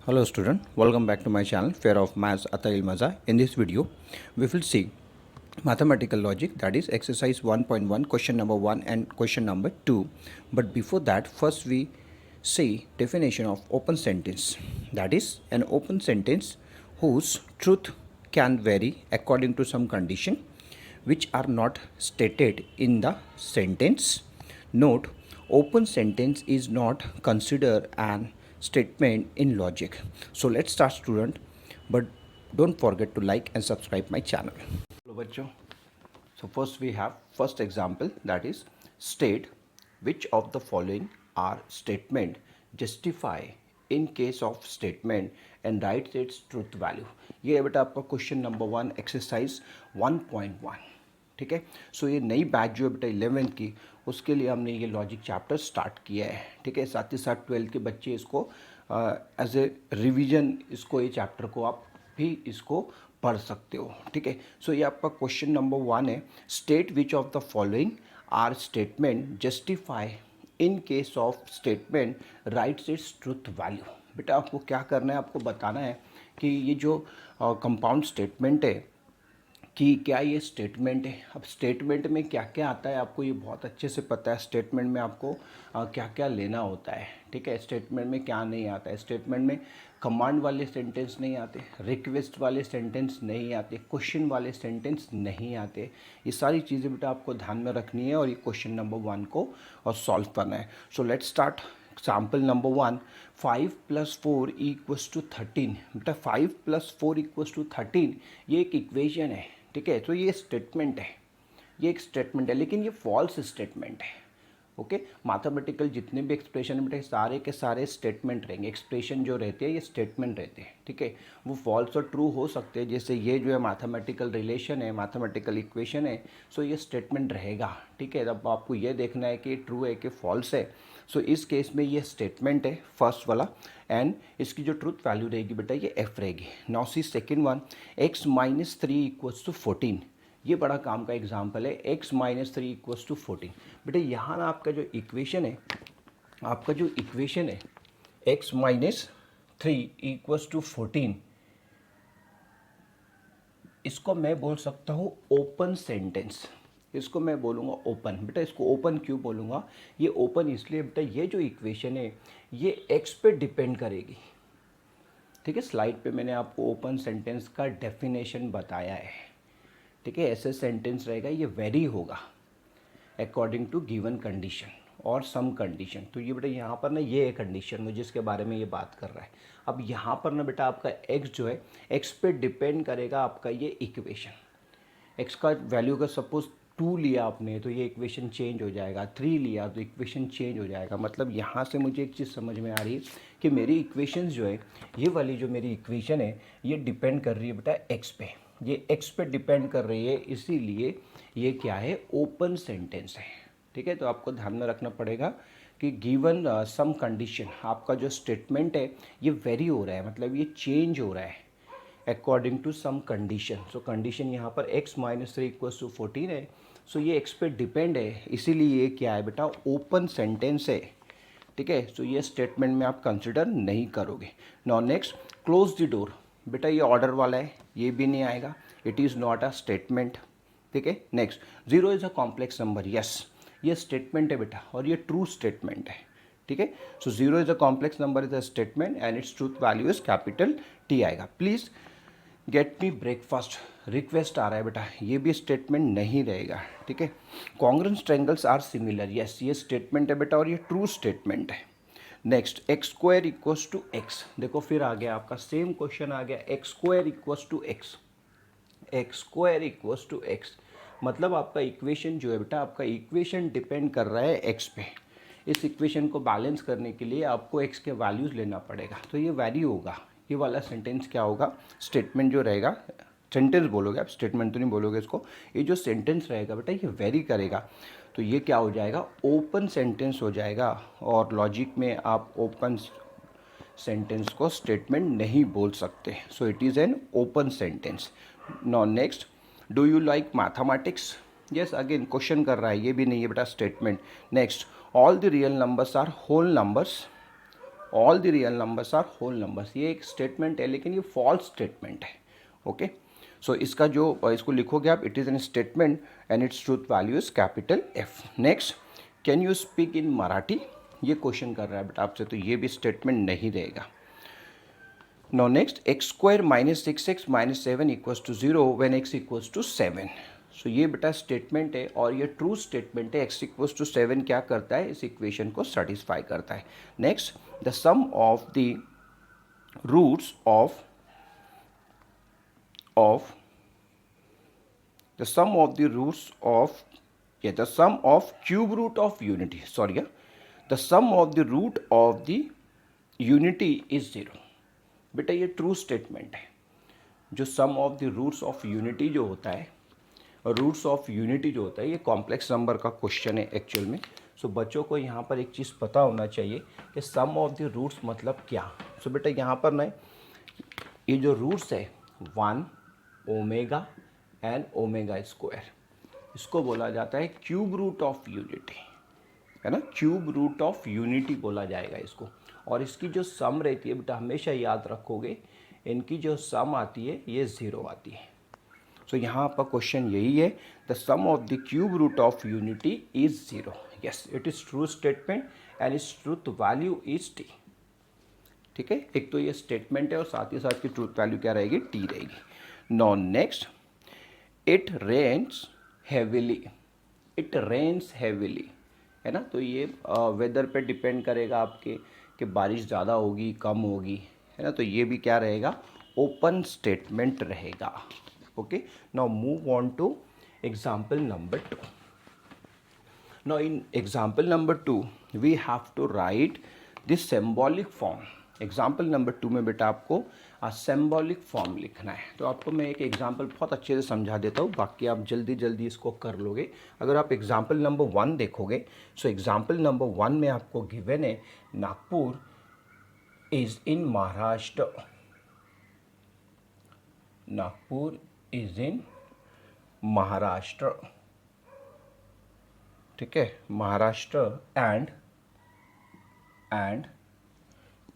Hello student, welcome back to my channel Fear of Maths Atail Maza. In this video, we will see mathematical logic, that is exercise 1.1 question number 1 and question number 2. But before that, first we see definition of open sentence. That is an open sentence whose truth can vary according to some condition which are not stated in the sentence. Note, open sentence is not considered an statement in logic. So let's start student, but don't forget to like and subscribe my channel. Hello बच्चों. So first we have first example, that is state which of the following are statement justify in case of statement and write its truth value. ये है बेटा आपका question number 1 exercise 1.1. ठीक है. सो ये नई batch जो है बेटा 11th की, उसके लिए हमने ये लॉजिक चैप्टर स्टार्ट किया है. ठीक है. साथ ही साथ 12th के बच्चे इसको एज ए रिवीजन इसको ये चैप्टर को आप भी इसको पढ़ सकते हो. ठीक है. सो ये आपका क्वेश्चन नंबर 1 है. State which of the following are statement justify in case of statement writes its truth value. बेटा आपको क्या करना है, आपको बताना है कि ये जो कंपाउंड स्टेटमेंट है कि क्या ये स्टेटमेंट है. अब स्टेटमेंट में क्या क्या आता है आपको ये बहुत अच्छे से पता है. स्टेटमेंट में आपको क्या क्या लेना होता है. ठीक है. स्टेटमेंट में क्या नहीं आता है. स्टेटमेंट में कमांड वाले सेंटेंस नहीं आते, रिक्वेस्ट वाले सेंटेंस नहीं आते, क्वेश्चन वाले सेंटेंस नहीं आते. ये सारी चीज़ें बेटा आपको ध्यान में रखनी है और ये क्वेश्चन नंबर 1 को और सॉल्व करना है. So let's start. Example number 1, 5 + 4 = 13. बेटा 5 + 4 = 13 ये एक इक्वेशन है. ठीक है. तो ये स्टेटमेंट है, ये एक स्टेटमेंट है, लेकिन ये फॉल्स स्टेटमेंट है. ओके. मैथमेटिकल जितने भी एक्सप्रेशन बेटे सारे के सारे स्टेटमेंट रहेंगे. एक्सप्रेशन जो रहते हैं ये स्टेटमेंट रहते हैं. ठीक है. वो फॉल्स और ट्रू हो सकते हैं. जैसे ये जो है मैथमेटिकल रिलेशन है, मैथमेटिकल इक्वेशन है, सो ये स्टेटमेंट रहेगा. ठीक है. अब आपको ये देखना है कि ट्रू है कि फॉल्स है. सो इस केस में ये स्टेटमेंट है फर्स्ट वाला, एंड इसकी जो ट्रूथ वैल्यू रहेगी बेटा ये एफ रहेगी. Now see second one, x - 3 = 14. ये बड़ा काम का एग्जाम्पल है. x - 3 = 14. बेटा यहाँ ना आपका जो इक्वेशन है, आपका जो इक्वेशन है x - 3 = 14, इसको मैं बोल सकता हूँ ओपन सेंटेंस. इसको मैं बोलूँगा ओपन. बेटा इसको ओपन क्यों बोलूँगा, ये ओपन इसलिए बेटा ये जो इक्वेशन है ये x पे डिपेंड करेगी. ठीक है. स्लाइड पे मैंने आपको ओपन सेंटेंस का डेफिनेशन बताया है. ठीक है. ऐसे सेंटेंस रहेगा, ये वेरी होगा अकॉर्डिंग टू गिवन कंडीशन और सम कंडीशन. तो ये बेटा यहाँ पर ना ये है कंडीशन मुझे जिसके बारे में ये बात कर रहा है. अब यहाँ पर ना बेटा आपका x जो है x पे डिपेंड करेगा आपका ये इक्वेशन. x का वैल्यू का सपोज 2 लिया आपने तो ये इक्वेशन चेंज हो जाएगा, 3 लिया तो इक्वेशन चेंज हो जाएगा. मतलब यहाँ से मुझे एक चीज़ समझ में आ रही है कि मेरी इक्वेशन जो है, ये वाली जो मेरी इक्वेशन है ये डिपेंड कर रही है बेटा x पे. ये x पे डिपेंड कर रही है, इसीलिए ये क्या है, ओपन सेंटेंस है. ठीक है. तो आपको ध्यान में रखना पड़ेगा कि गिवन सम कंडीशन आपका जो स्टेटमेंट है ये वेरी हो रहा है, मतलब ये चेंज हो रहा है according to some condition. So condition यहाँ पर x - 3 = 14 है. सो ये x पे डिपेंड है, इसीलिए ये क्या है बेटा ओपन सेंटेंस है. ठीक है. सो ये स्टेटमेंट में आप कंसिडर नहीं करोगे. Now next, close the door. बेटा ये ऑर्डर वाला है, ये भी नहीं आएगा. It is not a statement. ठीक है. Next, 0 is a complex number. Yes, ये स्टेटमेंट है बेटा और ये ट्रू स्टेटमेंट है. ठीक है. So 0 is a complex number is a statement and its truth value is capital T आएगा. Please get me breakfast, request आ रहा है बेटा, ये भी स्टेटमेंट नहीं रहेगा. ठीक है. Congruent triangles are similar. Yes, ये स्टेटमेंट है बेटा और ये ट्रू स्टेटमेंट है. Next, x² = x. देखो फिर आ गया आपका सेम क्वेश्चन आ गया. x² = x, x² = x. मतलब आपका इक्वेशन जो है बेटा, आपका इक्वेशन डिपेंड कर रहा है x पे. इस इक्वेशन को बैलेंस करने के लिए आपको x के वैल्यूज़ लेना पड़ेगा. तो ये वैरी होगा. ये वाला सेंटेंस क्या होगा, स्टेटमेंट जो रहेगा, सेंटेंस बोलोगे आप, स्टेटमेंट तो नहीं बोलोगे इसको. ये जो सेंटेंस रहेगा बेटा ये वेरी करेगा. तो ये क्या हो जाएगा, ओपन सेंटेंस हो जाएगा. और लॉजिक में आप ओपन सेंटेंस को स्टेटमेंट नहीं बोल सकते. So it is an open sentence. Now next, do you like mathematics. Yes, again question कर रहा है, ये भी नहीं है बेटा statement. Next, all the real numbers are whole numbers. All the real numbers are whole numbers. ये एक स्टेटमेंट है लेकिन ये फॉल्स स्टेटमेंट है। ओके, सो इसका जो इसको लिखोगे आप, it is an statement and its truth value is capital F. Next, can you speak in Marathi, ये क्वेश्चन कर रहा है बेटा आपसे, तो ये भी स्टेटमेंट नहीं रहेगा। Now next, x square minus 6x minus 7 equals to 0 when x equals to 7. So ये बेटा स्टेटमेंट है और ये ट्रू स्टेटमेंट है। x इक्वल्स टू 7 क्या करता है, इस इक्वेशन को सेटिस्फाई करता है। Next, the sum of the roots of the sum of the roots of the sum of cube root of unity, sorry, the sum of the root of the unity is 0। बेटा ये true statement है। जो sum of the roots of unity जो होता है, roots of unity जो होता है, ये कॉम्प्लेक्स नंबर का क्वेश्चन है एक्चुअल में। सो बच्चों को यहाँ पर एक चीज़ पता होना चाहिए कि सम ऑफ द रूट्स मतलब क्या। सो बेटा यहाँ पर ना ये जो रूट्स है 1 ओमेगा एंड ओमेगा स्क्वायर, इसको बोला जाता है क्यूब रूट ऑफ यूनिटी, है ना, क्यूब रूट ऑफ यूनिटी बोला जाएगा इसको। और इसकी जो सम रहती है बेटा, हमेशा याद रखोगे, इनकी जो सम आती है ये 0 आती है। सो यहाँ आपका क्वेश्चन यही है, the sum of the cube root of unity is 0। Yes, it is true statement and its truth value is T. ठीक है, एक तो ये स्टेटमेंट है और साथ ही साथ की ट्रूथ वैल्यू क्या रहेगी, टी रहेगी। No next, it rains heavily, it rains heavily, है ना, तो ये वेदर पे डिपेंड करेगा आपके कि बारिश ज़्यादा होगी कम होगी, है ना, तो ये भी क्या रहेगा, ओपन स्टेटमेंट रहेगा। Okay, now move on to example number 2। Now in example number 2 we have to write this symbolic form. Example number 2 में बेटा आपको सिंबॉलिक फॉर्म लिखना है। तो आपको मैं एक एग्जाम्पल बहुत अच्छे से समझा देता हूँ, बाकी आप जल्दी जल्दी इसको कर लोगे। अगर आप एग्जाम्पल नंबर 1 देखोगे, सो एग्जाम्पल नंबर 1 में आपको गिवन है Nagpur is in Maharashtra, Nagpur is in Maharashtra, ठीक है, महाराष्ट्र एंड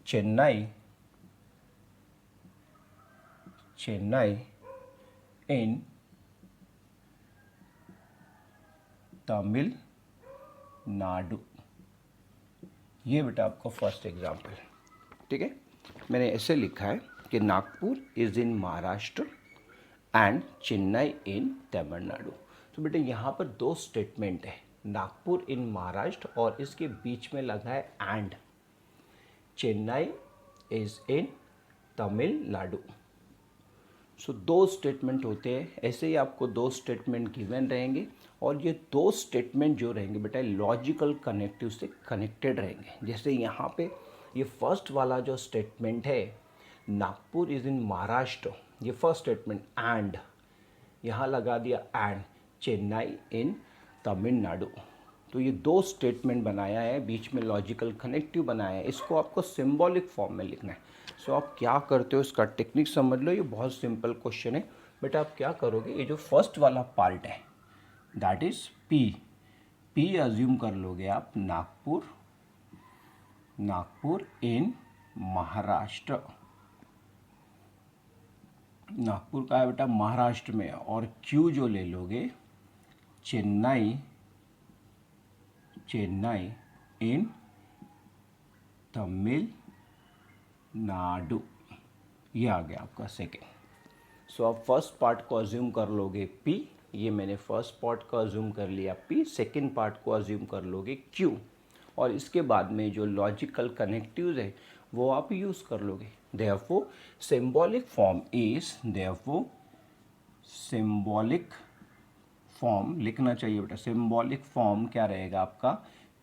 चेन्नई इन तमिलनाडु। ये बेटा आपका फर्स्ट एग्जाम्पल, ठीक है। मैंने ऐसे लिखा है कि Nagpur is in Maharashtra and Chennai in Tamil Nadu. तो बेटा यहाँ पर दो स्टेटमेंट है, नागपुर इन महाराष्ट्र और इसके बीच में लगा है and, Chennai is in Tamil Nadu. So दो स्टेटमेंट होते हैं, ऐसे ही आपको दो स्टेटमेंट गिवन रहेंगे और ये दो स्टेटमेंट जो रहेंगे बेटा लॉजिकल कनेक्टिव से कनेक्टेड रहेंगे। जैसे यहाँ पे ये फर्स्ट वाला जो स्टेटमेंट है नागपुर इज़ इन महाराष्ट्र, ये फर्स्ट स्टेटमेंट, एंड यहाँ लगा दिया एंड चेन्नई इन तमिलनाडु। तो ये दो स्टेटमेंट बनाया है, बीच में लॉजिकल कनेक्टिव बनाया है, इसको आपको सिंबॉलिक फॉर्म में लिखना है। सो आप क्या करते हो, इसका टेक्निक समझ लो, ये बहुत सिंपल क्वेश्चन है बेटा। आप क्या करोगे, ये जो फर्स्ट वाला पार्ट है दैट इज पी अज्यूम कर लोगे आप, नागपुर इन महाराष्ट्र, नागपुर का है बेटा महाराष्ट्र में, और क्यू जो ले लोगे चेन्नई इन तमिलनाडु, ये आ गया आपका सेकेंड। सो आप फर्स्ट पार्ट को अज्यूम कर लोगे पी, ये मैंने फर्स्ट पार्ट को अज्यूम कर लिया पी, सेकेंड पार्ट को अज्यूम कर लोगे क्यू, और इसके बाद में जो लॉजिकल कनेक्टिव्स है वो आप यूज़ कर लोगे। Therefore symbolic form is, therefore symbolic form लिखना चाहिए बेटा, सिंबॉलिक फॉर्म क्या रहेगा आपका,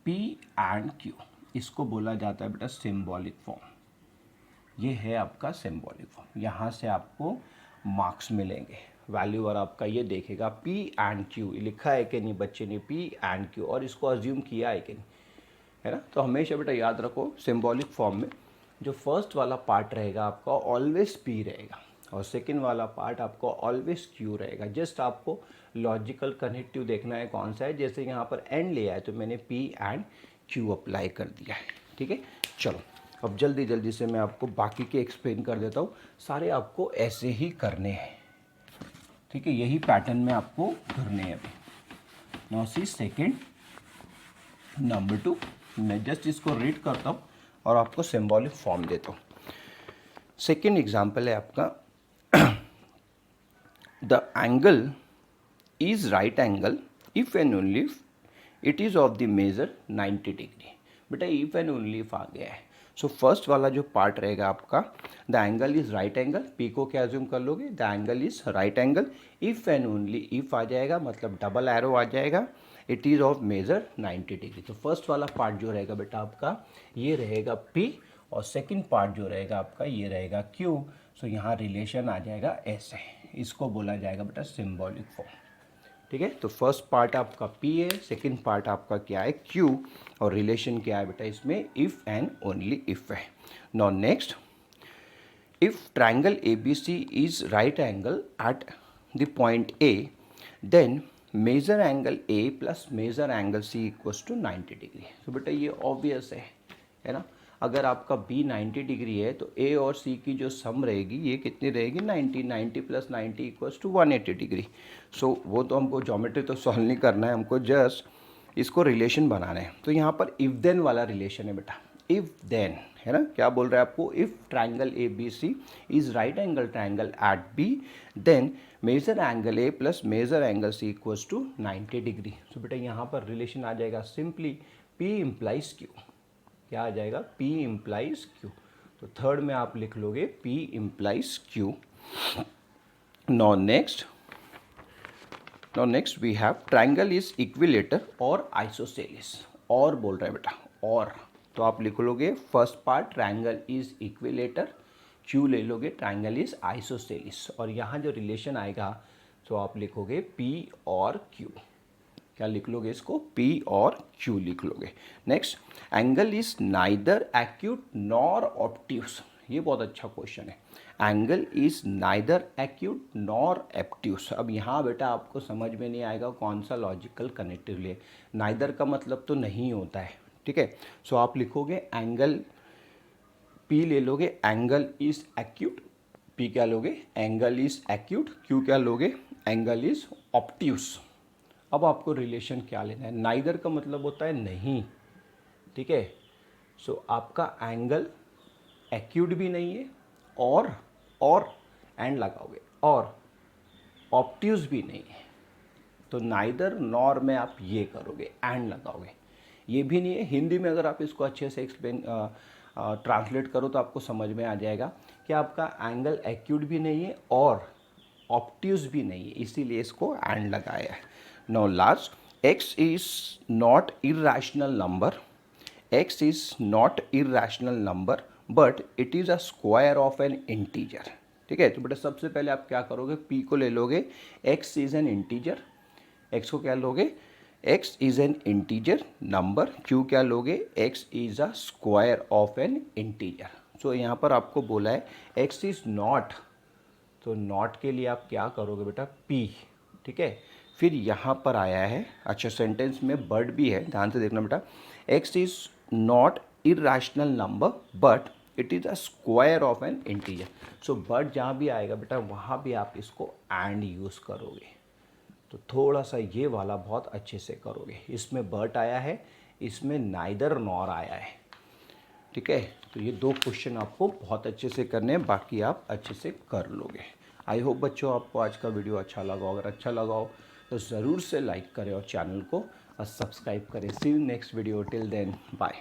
पी एंड क्यू, इसको बोला जाता है बेटा सिंबॉलिक फॉर्म। ये है आपका सिंबॉलिक फॉर्म, यहाँ से आपको मार्क्स मिलेंगे, वैल्यू और आपका ये देखेगा पी एंड क्यू लिखा है कि नहीं बच्चे ने, पी एंड क्यू, और इसको अज्यूम किया है कि नहीं, है ना। तो हमेशा बेटा याद रखो सिंबॉलिक फॉर्म में जो फर्स्ट वाला पार्ट रहेगा आपका ऑलवेज पी रहेगा और सेकेंड वाला पार्ट आपको ऑलवेज क्यू रहेगा। जस्ट आपको लॉजिकल कनेक्टिव देखना है कौन सा है, जैसे यहाँ पर एंड लिया है तो मैंने पी एंड क्यू अप्लाई कर दिया है, ठीक है। चलो अब जल्दी जल्दी से मैं आपको बाकी के एक्सप्लेन कर देता हूँ, सारे आपको ऐसे ही करने हैं, ठीक है, यही पैटर्न में आपको करने हैं अभी। नाउ सी सेकेंड नंबर 2, मैं जस्ट इसको रीड करता हूँ और आपको सिंबॉलिक फॉर्म देता हूँ। सेकेंड एग्जाम्पल है आपका, the angle is right angle if and only it is of the measure 90 degree. बेटा इफ एंड ओनली इफ आ गया है, सो फर्स्ट वाला जो पार्ट रहेगा आपका, the angle is right angle, P को क्या एज्यूम कर लोगे, the angle is right angle, if and only if आ जाएगा, मतलब डबल एरो आ जाएगा, it is of measure 90 degree. तो फर्स्ट वाला पार्ट जो रहेगा बेटा आपका ये रहेगा पी, और सेकंड पार्ट जो रहेगा आपका ये रहेगा क्यू। सो यहाँ रिलेशन आ जाएगा ऐसे, इसको बोला जाएगा बेटा सिंबॉलिक फॉर्म, ठीक है। तो फर्स्ट पार्ट आपका P है, सेकंड पार्ट आपका क्या है Q, और रिलेशन क्या है बेटा इसमें, इफ एंड ओनली इफ है। Now next, if triangle ABC is right angle at the point A, then measure angle A plus measure angle C equals to 90 degree. तो बेटा ये ऑब्वियस है ना, अगर आपका B 90 डिग्री है तो A और C की जो सम रहेगी ये कितनी रहेगी, 90 प्लस 90 इक्वल्स टू 180 डिग्री। सो वो तो हमको ज्योमेट्री तो सॉल्व नहीं करना है, हमको जस्ट इसको रिलेशन बनाना है। तो यहाँ पर इफ देन वाला रिलेशन है बेटा, इफ देन है ना, क्या बोल रहा है आपको, if triangle ABC is right angle triangle at B, then measure angle A plus measure angle C equals to 90 degree. तो बेटा यहाँ पर रिलेशन आ जाएगा सिंपली P इम्प्लाइज Q, क्या आ जाएगा, P इम्प्लाइज Q। तो थर्ड में आप लिख लोगे P implies Q। Now next we have triangle is equilateral और आइसोसेलिस, और बोल रहा है बेटा, और तो आप लिख लोगे first part triangle is equilateral, Q ले लोगे ट्राइंगल इज आइसोसेलिस, और यहाँ जो रिलेशन आएगा तो आप लिखोगे P और Q, क्या लिख लोगे इसको, P और Q लिख लोगे। Next, angle is neither acute nor obtuse, ये बहुत अच्छा क्वेश्चन है, angle is neither acute nor obtuse. अब यहाँ बेटा आपको समझ में नहीं आएगा कौन सा लॉजिकल कनेक्टिव ले, नाइदर का मतलब तो नहीं होता है, ठीक है। सो आप लिखोगे एंगल P ले लोगे, एंगल इज एक्यूट, P क्या लोगे, एंगल इज एक्यूट, Q क्या लोगे, एंगल इज ऑब्ट्यूस। अब आपको रिलेशन क्या लेना है, नाइदर का मतलब होता है नहीं, ठीक है। सो आपका एंगल एक्यूट भी नहीं है, और एंड लगाओगे, और ऑब्ट्यूस भी नहीं है, तो नाइदर नॉर में आप ये करोगे, एंड लगाओगे, ये भी नहीं है। हिंदी में अगर आप इसको अच्छे से एक्सप्लेन ट्रांसलेट करो तो आपको समझ में आ जाएगा कि आपका एंगल एक्यूट भी नहीं है और ऑब्ट्यूस भी नहीं है, इसीलिए इसको एंड लगाया है। Now last, x is not irrational number, x is not irrational number but it is a square of an integer, ठीक है। तो बेटा सबसे पहले आप क्या करोगे, p को ले लोगे, x is an integer, x को क्या लोगे, x is an integer number, q क्या लोगे, x is a square of an integer। so यहाँ पर आपको बोला है x is not, तो not के लिए आप क्या करोगे बेटा, p, ठीक है। फिर यहाँ पर आया है, अच्छा सेंटेंस में बट भी है, ध्यान से देखना बेटा, x is not irrational number but it is a square of N integer. So but जहाँ भी आएगा बेटा वहाँ भी आप इसको एंड यूज़ करोगे, तो थोड़ा सा ये वाला बहुत अच्छे से करोगे, इसमें बट आया है, इसमें नाइदर नॉर आया है, ठीक है। तो ये दो क्वेश्चन आपको बहुत अच्छे से करने हैं, बाकी आप अच्छे से कर लोगे। आई होप बच्चों आपको आज का वीडियो अच्छा लगा, अगर अच्छा लगा हो तो ज़रूर से लाइक करें और चैनल को सब्सक्राइब करें। See you next video, till then bye.